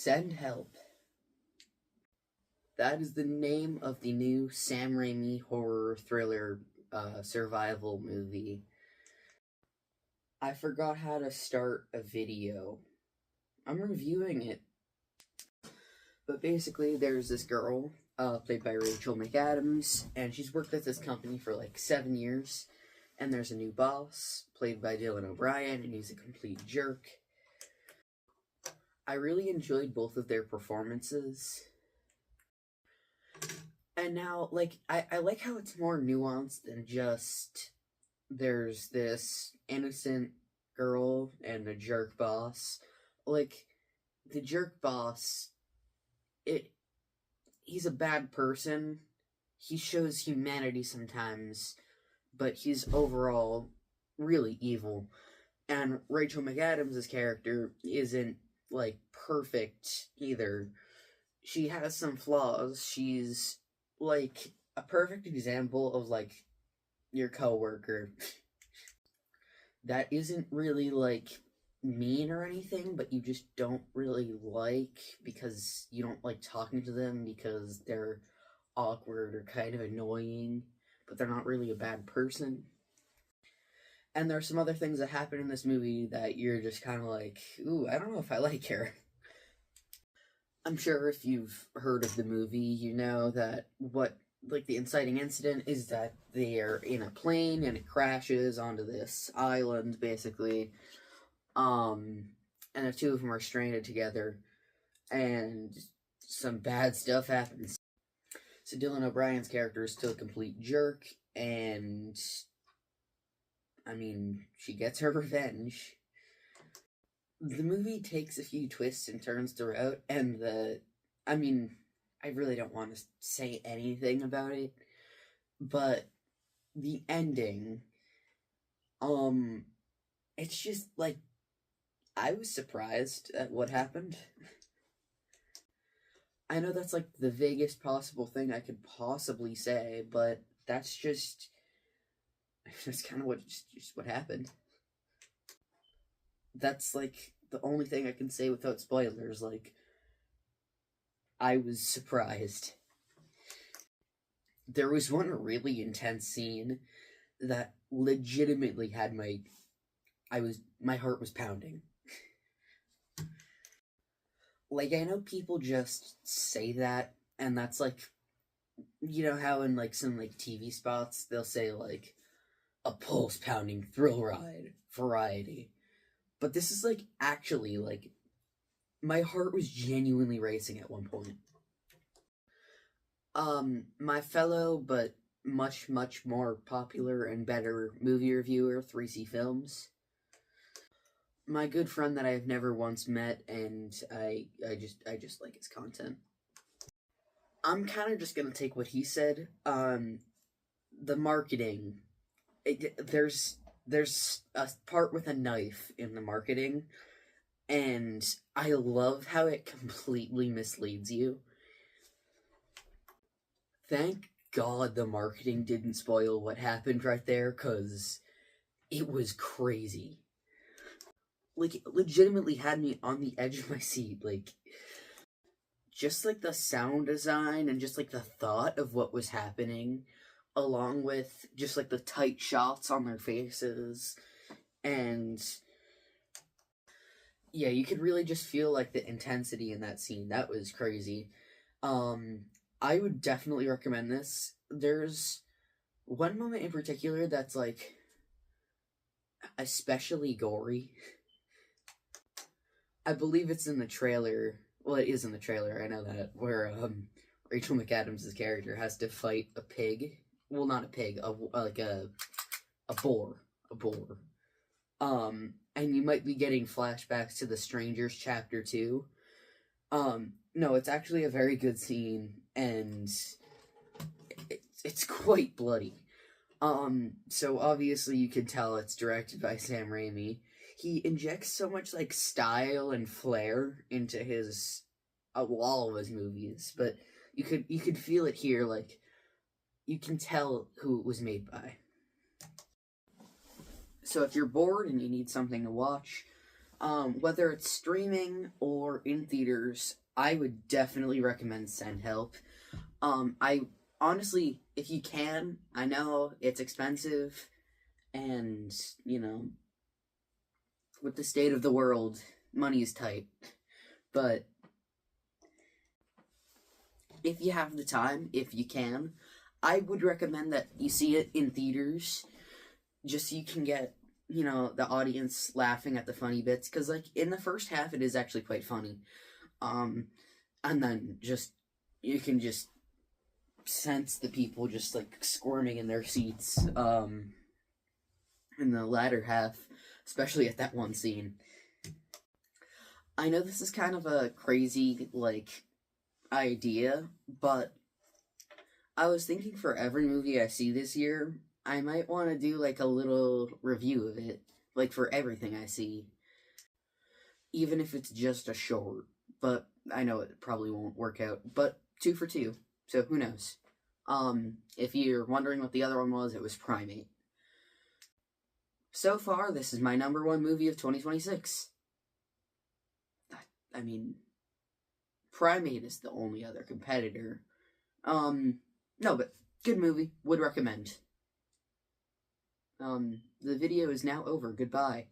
Send Help. That is the name of the new Sam Raimi horror thriller survival movie. I forgot how to start a video. I'm reviewing it. But basically, there's this girl, played by Rachel McAdams, and she's worked at this company for like 7 years. And there's a new boss, played by Dylan O'Brien, and he's a complete jerk. I really enjoyed both of their performances. And now, like, I like how it's more nuanced than just there's this innocent girl and a jerk boss. Like, the jerk boss, he's a bad person. He shows humanity sometimes, but he's overall really evil. And Rachel McAdams' character isn't, like, perfect either. She has some flaws. She's, like, a perfect example of, like, your coworker that isn't really, like, mean or anything, but you just don't really like because you don't like talking to them because they're awkward or kind of annoying, but they're not really a bad person. And there are some other things that happen in this movie that you're just kind of like, ooh, I don't know if I like her. I'm sure if you've heard of the movie, you know that the inciting incident is that they're in a plane and it crashes onto this island, basically. And the two of them are stranded together, and some bad stuff happens. So Dylan O'Brien's character is still a complete jerk, and I mean, she gets her revenge. The movie takes a few twists and turns throughout, and I really don't want to say anything about it, but the ending, it's just, like, I was surprised at what happened. I know that's, like, the vaguest possible thing I could possibly say, but that's kind of just what happened. That's, like, the only thing I can say without spoilers. Like, I was surprised. There was one really intense scene that legitimately had my heart was pounding. Like, I know people just say that, and that's, like, you know how in, like, some, like, TV spots, they'll say, like, a pulse-pounding thrill ride variety. But this is, like, actually, like, my heart was genuinely racing at one point. My fellow, but much, much more popular and better movie reviewer, 3C Films. My good friend that I've never once met, and I just like his content. I'm kind of just gonna take what he said. The marketing. There's a part with a knife in the marketing, and I love how it completely misleads you. Thank God the marketing didn't spoil what happened right there, because it was crazy. Like, it legitimately had me on the edge of my seat. Like, just, like, the sound design and just, like, the thought of what was happening, along with just, like, the tight shots on their faces, and yeah, you could really just feel, like, the intensity in that scene. That was crazy. I would definitely recommend this. There's one moment in particular that's, like, especially gory. I believe it's in the trailer. Well, it is in the trailer, I know that, where, Rachel McAdams' character has to fight a pig. Well, not a pig, a boar. A boar. And you might be getting flashbacks to The Strangers Chapter 2. No, it's actually a very good scene, and it's quite bloody. So obviously you can tell it's directed by Sam Raimi. He injects so much, like, style and flair into his all of his movies, but you could feel it here. Like, you can tell who it was made by. So if you're bored and you need something to watch, Whether it's streaming or in theaters, I would definitely recommend Send Help. I honestly, if you can, I know it's expensive, and, with the state of the world, money is tight. But if you have the time, if you can, I would recommend that you see it in theaters, just so you can get, the audience laughing at the funny bits. Because, like, in the first half, it is actually quite funny. And then you can just sense the people just, like, squirming in their seats, in the latter half, especially at that one scene. I know this is kind of a crazy, like, idea, but I was thinking for every movie I see this year, I might want to do, like, a little review of it, like, for everything I see, even if it's just a short. But I know it probably won't work out, but 2 for 2, so who knows. If you're wondering what the other one was, it was Primate. So far, this is my number one movie of 2026. I mean, Primate is the only other competitor. No, but good movie. Would recommend. The video is now over. Goodbye.